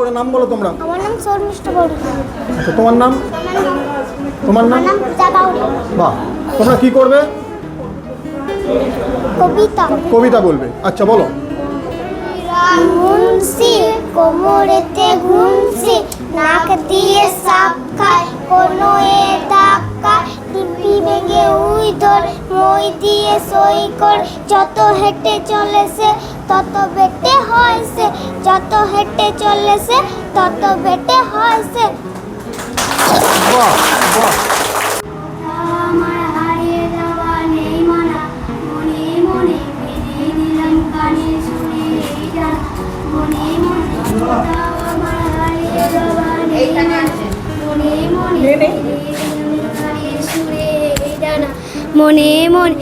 করে নাম বলো তোমরা। আমার নাম শর্মিষ্ঠা বড়ুয়া। আচ্ছা, তোমার নাম? তোমার নাম? পূজা বাউরি। বাহ, তোমরা কি করবে? কবিতা। কবিতা বলবে। আচ্ছা, বলো। মুন্সি কোমরেতে ঘুমছি, নাক দিয়ে সাপ খায়, কোনো এ দাগ খায়, টিপি ভেঙে উই ধর, মই দিয়ে সই কর, যত হেঁটে চলেছে তত বেটে হয়েছে, যত হেঁটে চলেছে তত বেটে হয়েছে। বাহ বাহ। আমার হারিয়ে যাওয়া নেই মানা, মনে মনে ফিরে দিলাম কানে শুনে এই জানা, মনে মনে আমার হারিয়ে যাওয়া নেই মানা, মনে মনে ফিরে দিলাম কানে শুনে এই জানা, মনে মনে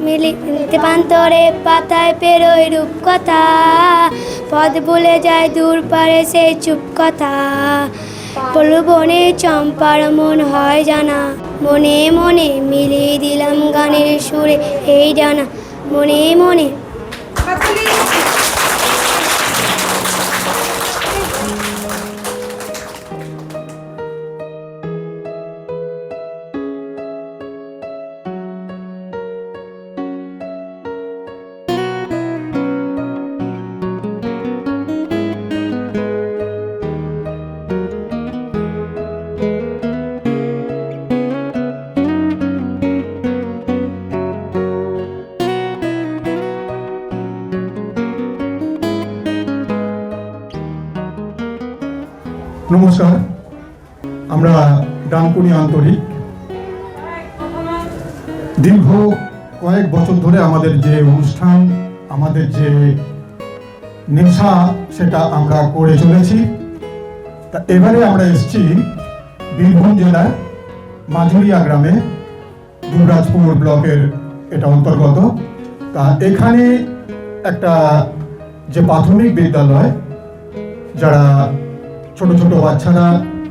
মিলিতে পান্তরে পাতায় পেরোয় রূপকথা, পথ ভুলে যায় দূর পারে সেই চুপ কথা, বনে চম্পার মন হয় জানা, মনে মনে মিলিয়ে দিলাম গানের সুরে এই জানা, মনে মনে। নমস্কার, আমরা ডানকুনি আন্তরিক দীর্ঘ কয়েক বছর ধরে আমাদের যে অনুষ্ঠান, আমাদের যে নেশা, সেটা আমরা করে চলেছি। তা এবারে আমরা এসেছি বীরভূম জেলার মাঝুরিয়া গ্রামে, দুবরাজপুর ব্লকের এটা অন্তর্গত। তা এখানে একটা যে প্রাথমিক বিদ্যালয়, যারা ছোট ছোট বাচ্চারা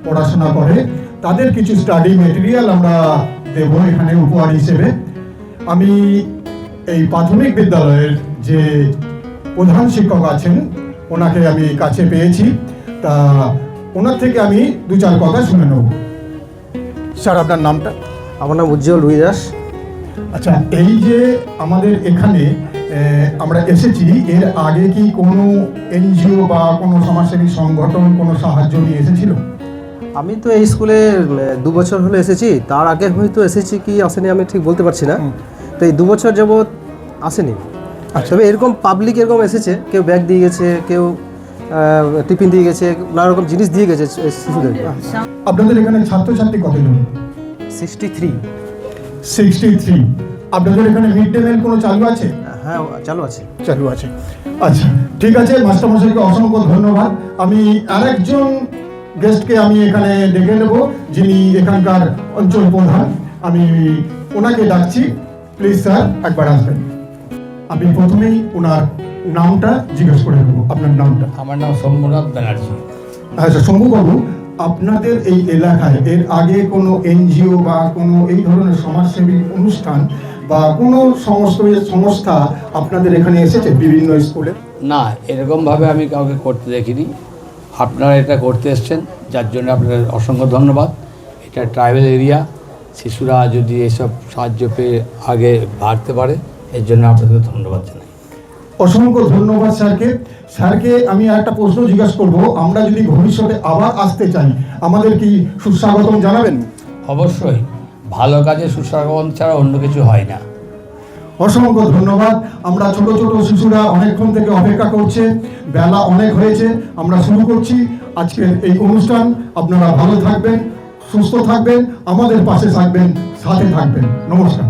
পড়াশোনা করে, তাদের কিছু স্টাডি মেটেরিয়াল আমরা দেব এখানে উপহার হিসেবে। আমি এই প্রাথমিক বিদ্যালয়ের যে প্রধান শিক্ষক আছেন, ওনাকে আমি কাছে পেয়েছি। তা ওনার থেকে আমি দু চার কথা শুনে নেব। স্যার, আপনার নামটা? আমার নাম উজ্জ্বল রুই দাস। আচ্ছা, এই যে আমাদের এখানে আমরা এসেছি, এর আগে কি কোনো এনজিও বা কোনো সমাজসেবী সংগঠন কোনো সাহায্য নিয়ে এসেছিল? আমি তো এই স্কুলে 2 বছর হলো এসেছি, তার আগে হয়তো এসেছি কি আসেনি আমি ঠিক বলতে পারছি না। তো এই 2 বছর যাবৎ আসেনি। আচ্ছা, তবে এরকম পাবলিক এরকম এসেছে, কেউ ব্যাগ দিয়ে গেছে, কেউ টিফিন দিয়ে গেছে, নানা রকম জিনিস দিয়ে গেছে শিশুদের। আপনাদের এখানে ছাত্রছাত্রী কতজন? 63। 63। আপনাদের এখানে মিড ডে মিল কোনো চালু আছে? হ্যাঁ, চালু আছে। চালু আছে। আচ্ছা, ঠিক আছে, মাস্টারমশাইকে অসংখ্য ধন্যবাদ। আমি আরেকজন গেস্টকে আমি এখানে ডেকে নেব, যিনি এখানকার অঞ্চল প্রধান। আমি ওনাকে ডাকছি। প্লিজ স্যার, একবার আসবেন। আমি প্রথমেই ওনার নামটা জিজ্ঞেস করে নেব। আপনার নামটা? আমার নাম শম্ভুনাথ ব্যানার্জি। আচ্ছা, শম্ভুবাবু, আপনাদের এই এলাকায় এর আগে কোনো এনজিও বা কোনো এই ধরনের সমাজসেবী অনুষ্ঠান বা কোনো সংস্থা আপনাদের এখানে এসেছে বিভিন্ন স্কুলে? না, এরকমভাবে আমি কাউকে করতে দেখিনি। আপনারা এটা করতে এসছেন, যার জন্য আপনাদের অসংখ্য ধন্যবাদ। এটা ট্রাইবাল এরিয়া, শিশুরা যদি এসব সাহায্য পেয়ে আগে বাড়তে পারে, এর জন্য আপনাদের ধন্যবাদ জানাই। অসংখ্য ধন্যবাদ স্যারকে। স্যারকে আমি একটা প্রশ্ন জিজ্ঞাসা করব, আমরা যদি ভবিষ্যতে আবার আসতে চাই, আমাদের কি সুস্বাগতম জানাবেন? অবশ্যই, ভালো কাজে সুস্বাগতম ছাড়া অন্য কিছু হয় না। অসংখ্য ধন্যবাদ। আমরা ছোট ছোট শিশুরা অনেকক্ষণ থেকে অপেক্ষা করছে, বেলা অনেক হয়েছে, আমরা শুরু করছি আজকের এই অনুষ্ঠান। আপনারা ভালো থাকবেন, সুস্থ থাকবেন, আমাদের পাশে থাকবেন, সাথে থাকবেন। নমস্কার।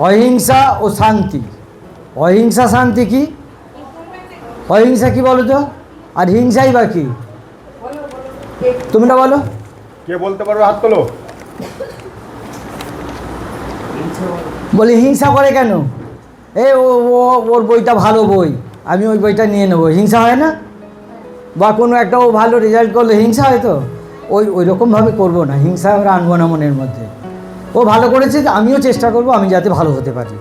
অহিংসা ও শান্তি। অহিংসা শান্তি কি? অহিংসা কি বলো তো? আর হিংসাই বা কি? তুমি না বলো। কে বলতে পারবে? হাত তোলো। বলি হিংসা করে কেন? এ ওর বইটা ভালো বই, আমি ওই বইটা নিয়ে নেবো, হিংসা হয় না? বা কোনো একটা ও ভালো রেজাল্ট করলে হিংসা হয় তো? ওই রকমভাবে করবো না, হিংসা আমরা আনবো না মনের মধ্যে। ও ভালো করেছে, আমিও চেষ্টা করবো আমি যাতে ভালো হতে পারি।